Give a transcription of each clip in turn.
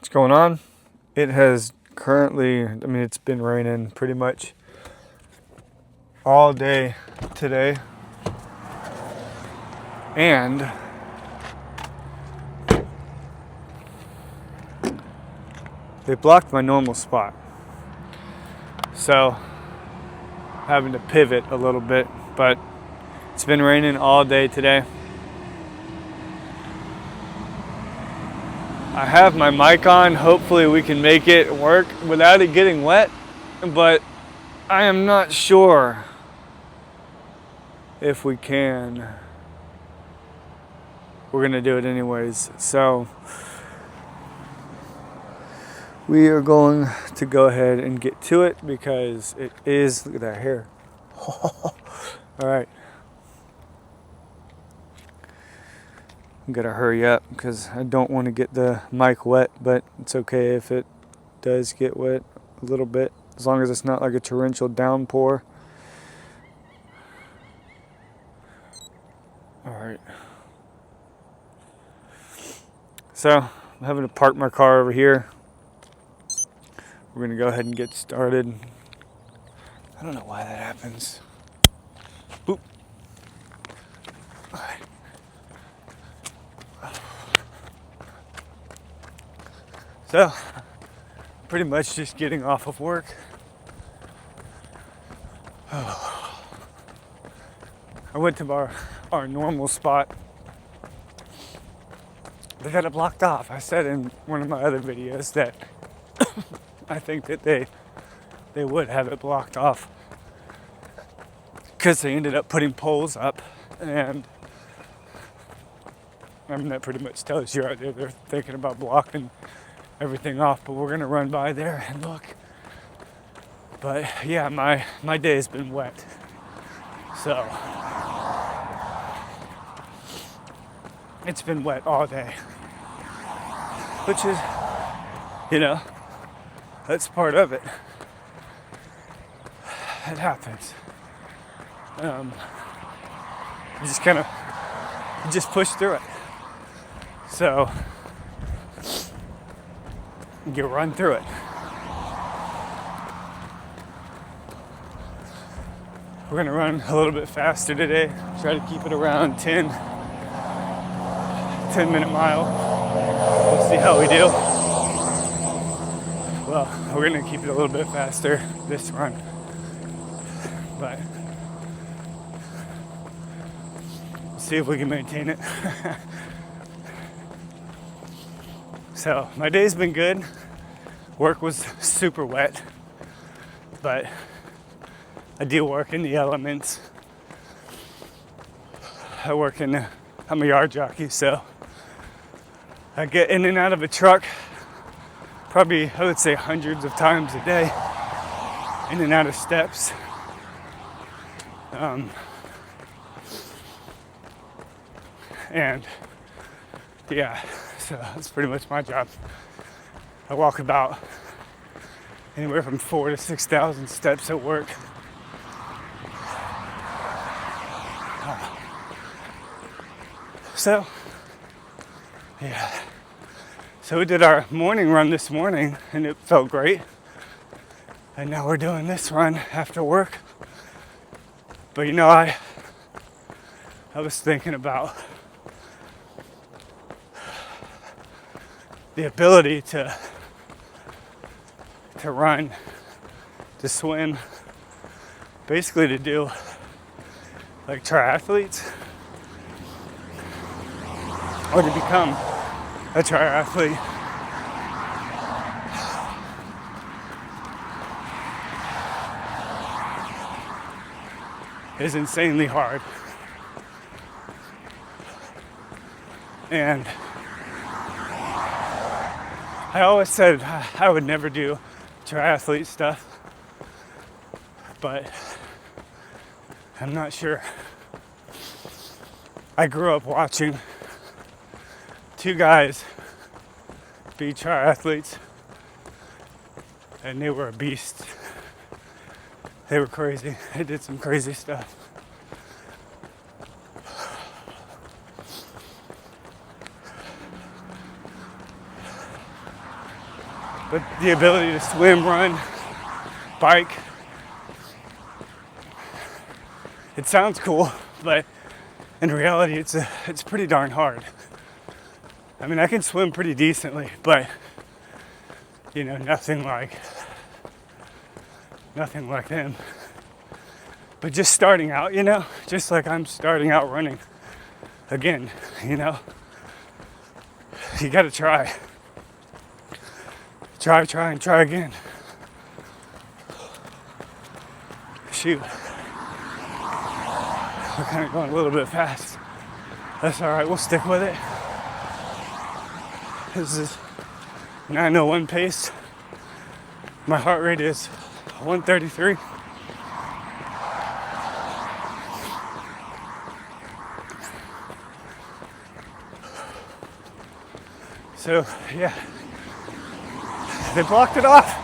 What's going on? It has currently, it's been raining pretty much all day today. And they blocked my normal spot. So, having to pivot a little bit, but it's been raining all day today. I have my mic on. Hopefully we can make it work without it getting wet, but I am not sure if we can. We're gonna do it anyways. So we are going to go ahead and get to it because it is, look at that hair. All right. I'm gonna hurry up because I don't want to get the mic wet, but it's okay if it does get wet a little bit, as long as it's not like a torrential downpour. All right. So I'm having to park my car over here. We're gonna go ahead and get started. I don't know why that happens. Boop. All right. So, pretty much just getting off of work. I went to our normal spot. They got it blocked off. I said in one of my other videos that I think that they would have it blocked off because they ended up putting poles up, and that pretty much tells you right there they're thinking about blocking everything off, but we're gonna run by there and look. But yeah, my day has been wet, so it's been wet all day, which is, that's part of it. It happens. You just push through it. So you run through it. We're gonna run a little bit faster today. Try to keep it around 10-minute mile. We'll see how we do. Well, we're gonna keep it a little bit faster this run, but we'll see if we can maintain it. So my day's been good. Work was super wet, but I do work in the elements. I'm a yard jockey, so I get in and out of a truck probably, I would say, hundreds of times a day, in and out of steps. And yeah, so that's pretty much my job. I walk about anywhere from 4,000 to 6,000 steps at work. So, yeah. So we did our morning run this morning and it felt great. And now we're doing this run after work. But I was thinking about the ability to run, to swim, basically to do like triathletes, or to become a triathlete. Is insanely hard. And I always said I would never do triathlete stuff, but I'm not sure. I grew up watching two guys be triathletes, and they were a beast. They were crazy. They did some crazy stuff. But the ability to swim, run, bike, it sounds cool, but in reality, it's pretty darn hard. I mean, I can swim pretty decently, but you know, nothing like them. But just starting out, you know, just like I'm starting out running again, you know, you gotta try and try again. Shoot, we're kind of going a little bit fast. That's all right, we'll stick with it. This is 9:01 pace. My heart rate is 133. So yeah, they blocked it off.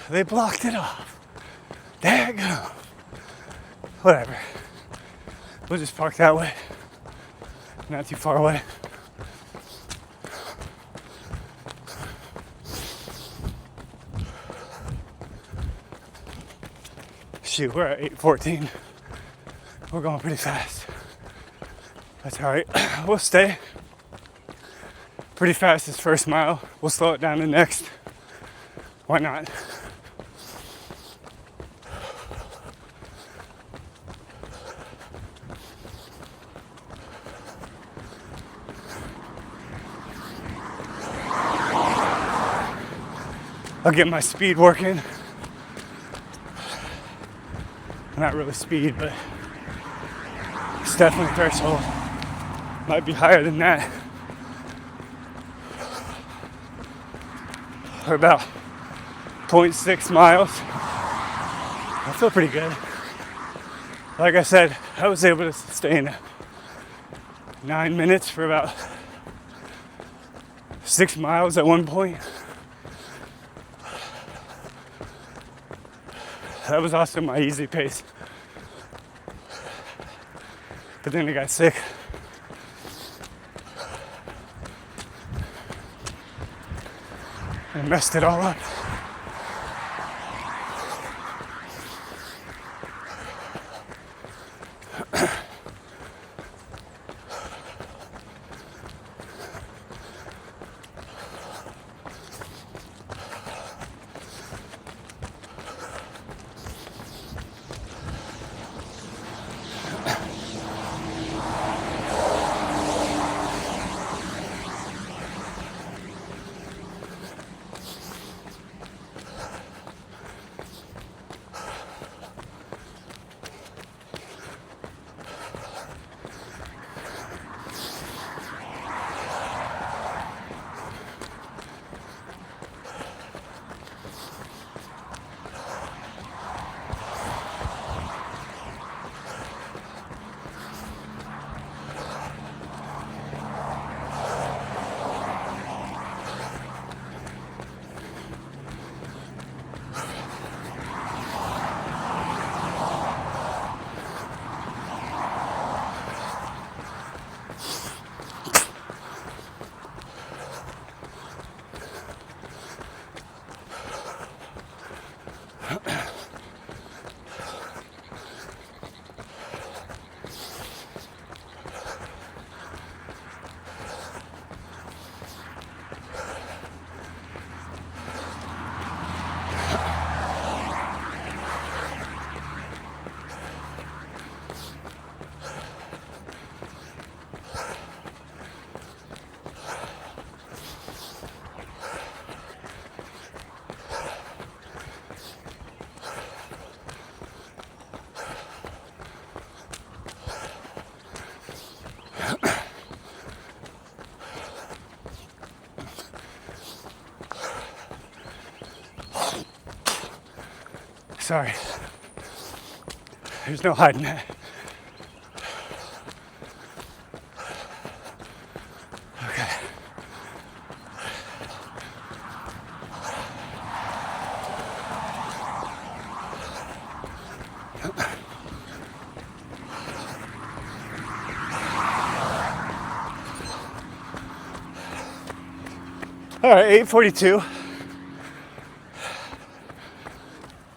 They blocked it off. Daggum. Whatever. We'll just park that way. Not too far away. Shoot, we're at 8:14. We're going pretty fast. That's all right. We'll stay pretty fast this first mile. We'll slow it down the next. Why not? I'll get my speed working. Not really speed, but it's definitely threshold. Might be higher than that. For about 0.6 miles. I feel pretty good. Like I said, I was able to sustain 9 minutes for about 6 miles at one point. That was also my easy pace. But then I got sick. And messed it all up. Sorry. There's no hiding that. Okay. All right, 8:42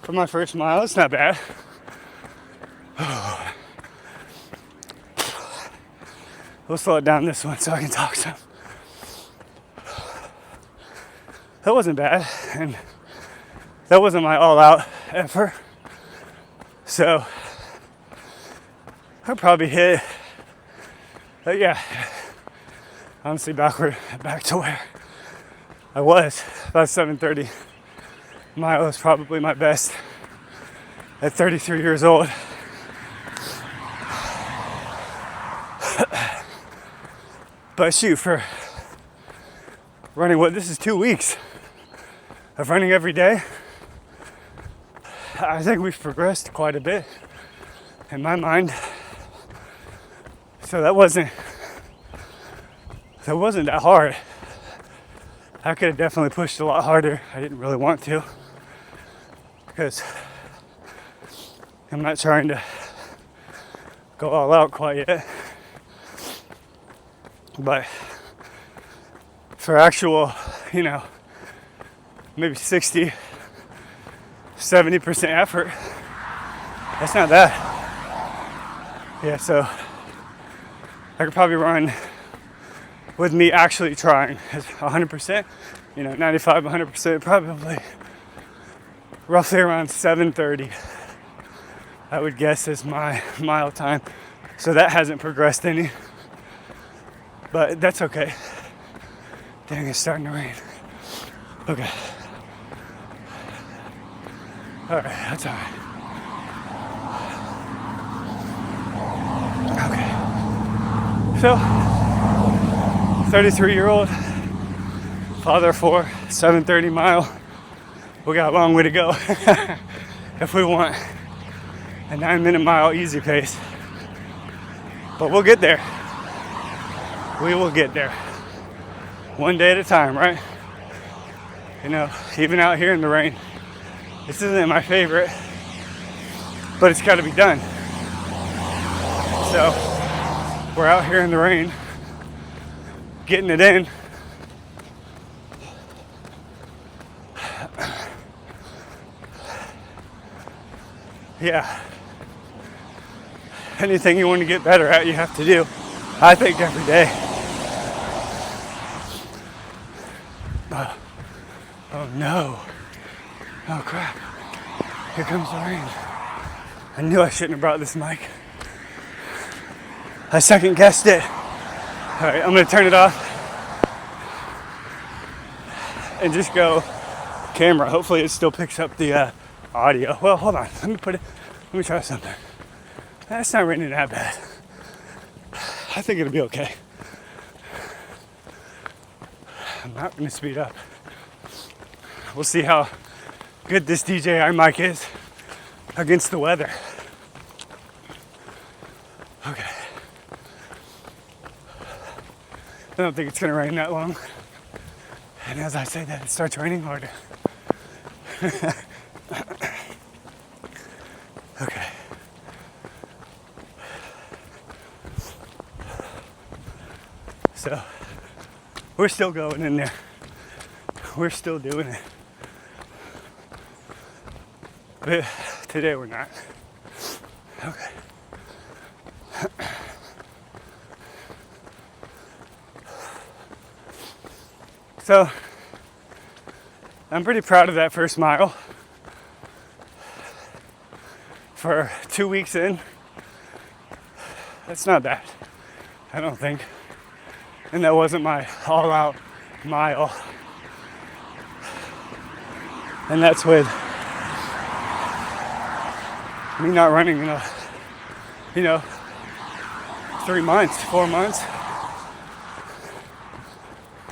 for my first mile. It's not bad. We'll slow it down this one so I can talk some. That wasn't bad, and that wasn't my all-out effort. So I probably hit, honestly, back to where I was. About 7:30 mile is probably my best at 33 years old. But shoot, for running, this is 2 weeks of running every day. I think we've progressed quite a bit in my mind. So that wasn't that hard. I could have definitely pushed a lot harder. I didn't really want to, because I'm not trying to go all out quite yet. But for actual, maybe 60, 70% effort, that's not bad. Yeah, so I could probably run with me actually trying 100%, 95, 100%, probably roughly around 7:30, I would guess, is my mile time. So that hasn't progressed any, but that's okay. Dang, it's starting to rain. Okay. All right, that's all right. Okay. So, 33-year-old, father of 4, 7:30 mile. We got a long way to go if we want a 9-minute mile easy pace. But we'll get there. We will get there. One day at a time, right? Even out here in the rain. This isn't my favorite, but it's got to be done. So we're out here in the rain, getting it in. Yeah. Anything you want to get better at, you have to do, I think, every day. Oh no. Oh crap. Here comes the rain. I knew I shouldn't have brought this mic. I second guessed it. Alright, I'm gonna turn it off and just go camera. Hopefully it still picks up the audio. Well, hold on. Let me try something. It's not raining that bad. I think it'll be okay. I'm not gonna speed up. We'll see how good this DJI mic is against the weather. Okay. I don't think it's gonna rain that long. And as I say that, it starts raining harder. Okay. So, we're still going in there. We're still doing it. But today we're not. Okay. So, I'm pretty proud of that first mile. For 2 weeks in, that's not bad, I don't think. And that wasn't my all-out mile. And that's with me not running in 3 months, 4 months.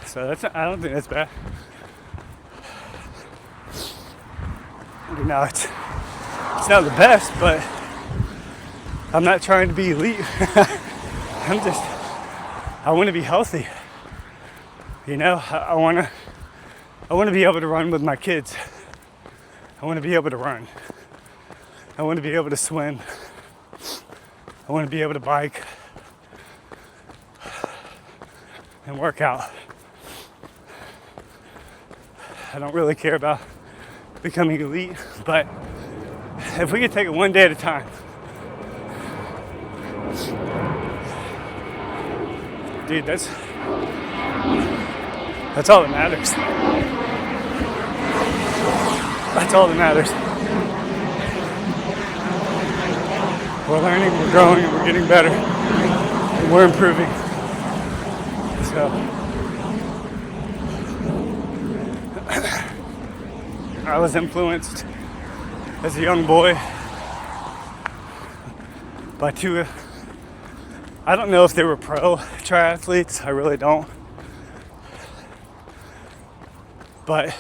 So I don't think that's bad. It's not the best, but I'm not trying to be elite. I want to be healthy. I want to be able to run with my kids. I want to be able to run. I want to be able to swim. I want to be able to bike and work out. I don't really care about becoming elite, but if we could take it one day at a time. Dude, that's all that matters. That's all that matters. We're learning, we're growing, and we're getting better. And we're improving. So I was influenced as a young boy by two, I don't know if they were pro triathletes, I really don't. But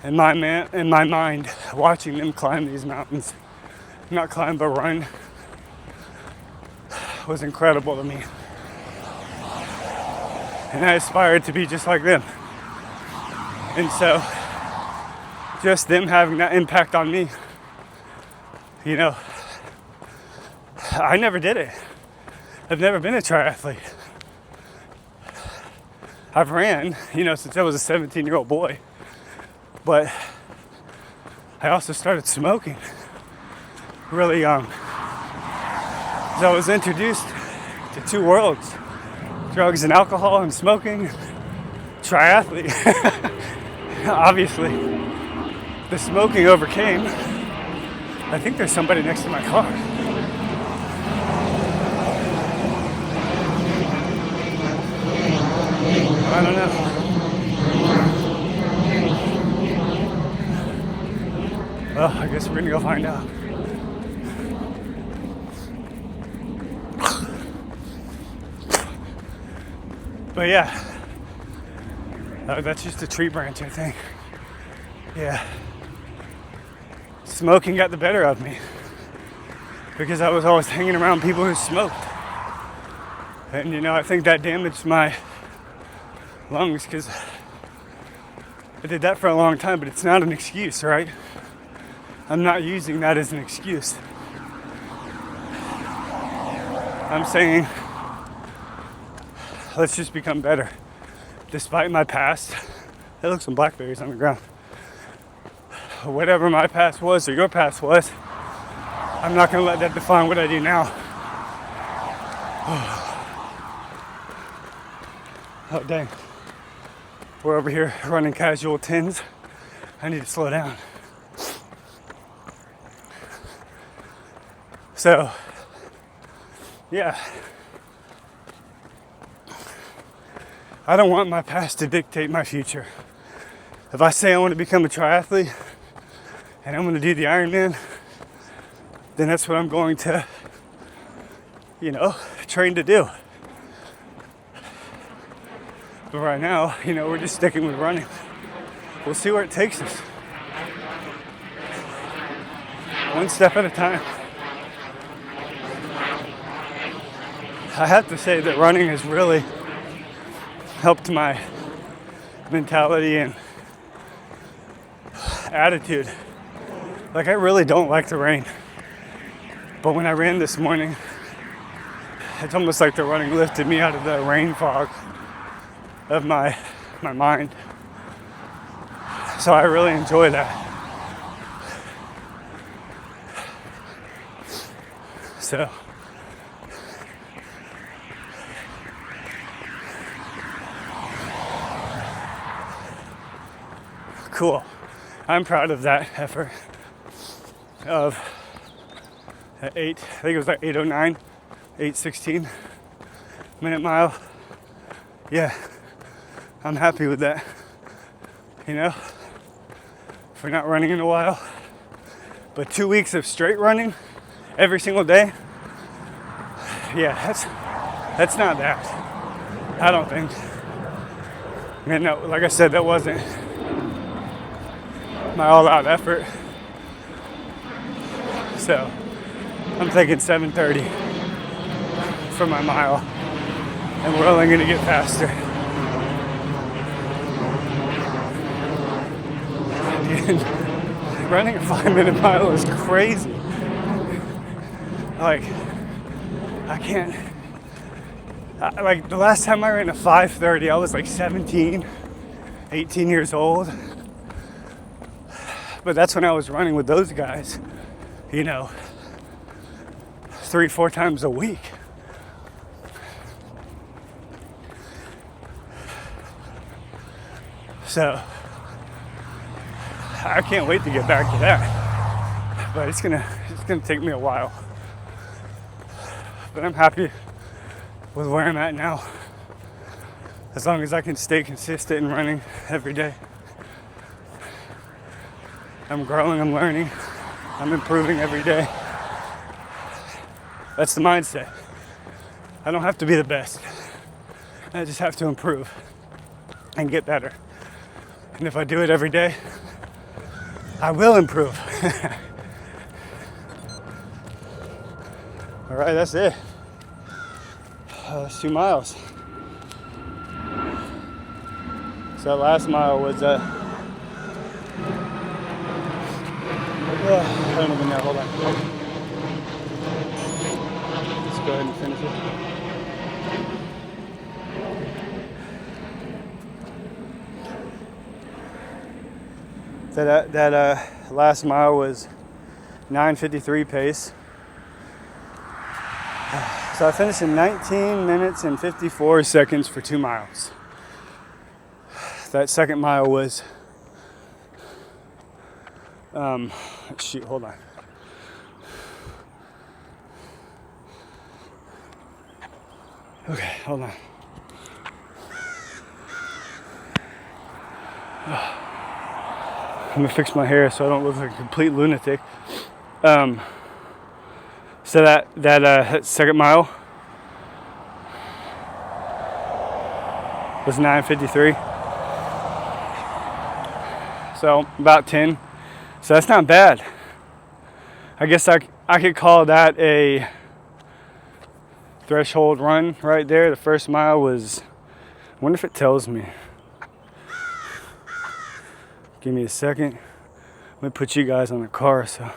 in my mind, watching them climb these mountains, not climb but run, was incredible to me. And I aspired to be just like them. And so, just them having that impact on me, you know, I never did it. I've never been a triathlete. I've ran, you know, since I was a 17-year-old boy. But I also started smoking really young. So I was introduced to two worlds, drugs and alcohol and smoking, triathlete. Obviously, the smoking overcame. I think there's somebody next to my car. I don't know. Well, I guess we're gonna go find out. But yeah, that's just a tree branch, I think. Yeah. Smoking got the better of me because I was always hanging around people who smoked. And you know, I think that damaged my lungs because I did that for a long time, but it's not an excuse, right? I'm not using that as an excuse. I'm saying, let's just become better. Despite my past, hey, look, some blackberries on the ground. Whatever my past was or your past was, I'm not gonna let that define what I do now. Oh, dang. We're over here running casual 10s. I need to slow down. So, yeah. I don't want my past to dictate my future. If I say I want to become a triathlete and I'm going to do the Ironman, then that's what I'm going to, you know, train to do. But right now, you know, we're just sticking with running. We'll see where it takes us. One step at a time. I have to say that running has really helped my mentality and attitude. Like, I really don't like the rain. But when I ran this morning, it's almost like the running lifted me out of the rain fog of my mind. So I really enjoy that. So cool. I'm proud of that effort of 8, I think it was like 8:09, 8:16 minute mile. Yeah, I'm happy with that. You know, for not running in a while, but 2 weeks of straight running every single day. Yeah, that's not bad. I don't think. And no, like I said, that wasn't my all-out effort. So I'm thinking 7:30 for my mile, and we're only gonna get faster. Dude, running a 5-minute mile is crazy. Like, I can't. Like the last time I ran a 5:30, I was like 17, 18 years old. But that's when I was running with those guys, you know, 3-4 times a week. So I can't wait to get back to that. But it's gonna take me a while. But I'm happy with where I'm at now. As long as I can stay consistent in running every day. I'm growing, I'm learning, I'm improving every day. That's the mindset. I don't have to be the best. I just have to improve and get better. And if I do it every day, I will improve. All right, that's it. That's 2 miles. So that last mile was, I don't even know, hold on. Let's go ahead and finish it. So that last mile was 9:53 pace. So I finished in 19 minutes and 54 seconds for 2 miles. That second mile was, shoot, hold on. Okay, hold on. I'm gonna fix my hair so I don't look like a complete lunatic. So that second mile was 9:53. So about 10. So that's not bad. I guess I could call that a threshold run right there. The first mile was, I wonder if it tells me. Give me a second. Let me put you guys on the car. So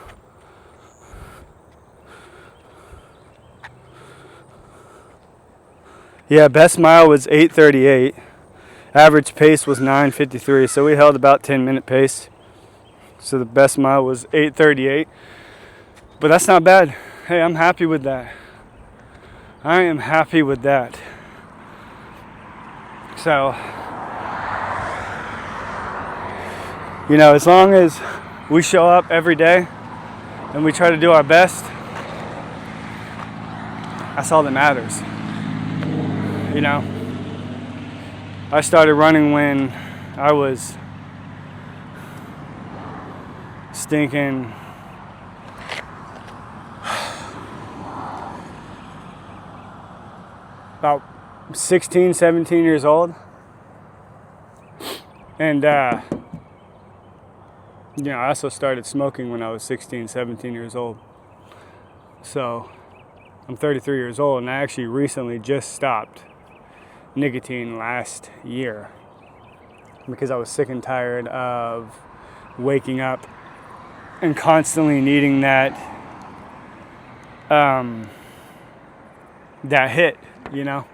yeah, best mile was 8:38. Average pace was 9:53. So we held about 10-minute pace. So the best mile was 8:38. But that's not bad. Hey, I'm happy with that. I am happy with that. So, you know, as long as we show up every day and we try to do our best, that's all that matters. You know, I started running when I was stinking about 16, 17 years old. And, you know, I also started smoking when I was 16, 17 years old. So I'm 33 years old, and I actually recently just stopped nicotine last year because I was sick and tired of waking up and constantly needing that that hit, you know.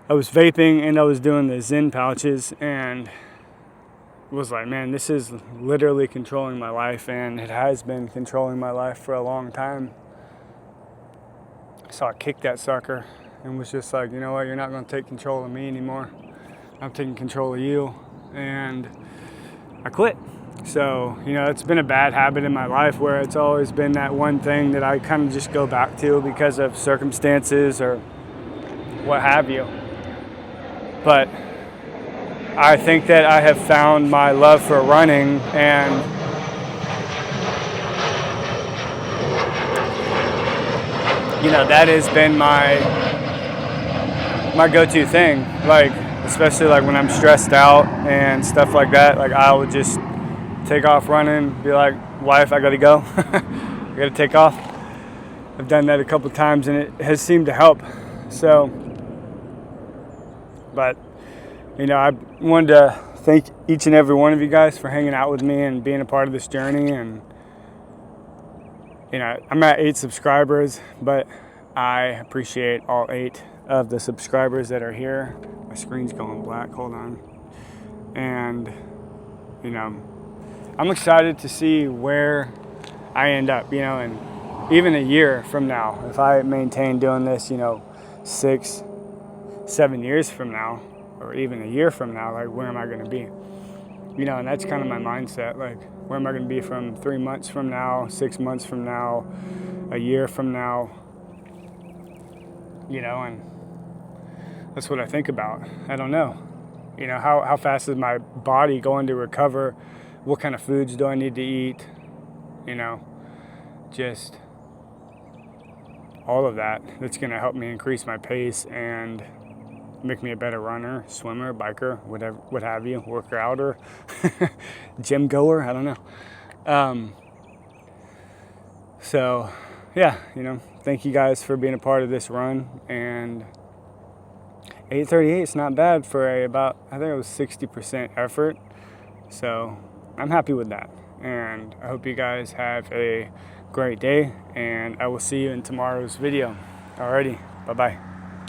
I was vaping and I was doing the Zen pouches and was like, man, this is literally controlling my life, and it has been controlling my life for a long time. So I kicked that sucker and was just like, you know what, you're not going to take control of me anymore. I'm taking control of you. And I quit. So, you know, it's been a bad habit in my life where it's always been that one thing that I kind of just go back to because of circumstances or what have you. But I think that I have found my love for running, and you know, that has been my go-to thing. Like, especially like when I'm stressed out and stuff like that, like I would just take off running, be like, wife, I gotta go. I gotta take off. I've done that a couple times and it has seemed to help. So, but you know, I wanted to thank each and every one of you guys for hanging out with me and being a part of this journey. And you know, I'm at 8 subscribers, but I appreciate all 8 of the subscribers that are here. My screen's going black, hold on. And, you know, I'm excited to see where I end up, you know, and even a year from now, if I maintain doing this, you know, 6, 7 years from now, or even a year from now, like, where am I going to be? You know, and that's kind of my mindset. Like, where am I going to be from 3 months from now, 6 months from now, a year from now? You know, and that's what I think about. I don't know. You know, how fast is my body going to recover? What kind of foods do I need to eat? You know, just all of that. That's going to help me increase my pace and make me a better runner, swimmer, biker, whatever, what have you, worker outer, gym goer, I don't know. So, yeah, you know, thank you guys for being a part of this run. And 8:38 is not bad for I think it was 60% effort. So I'm happy with that. And I hope you guys have a great day, and I will see you in tomorrow's video. Alrighty, bye-bye.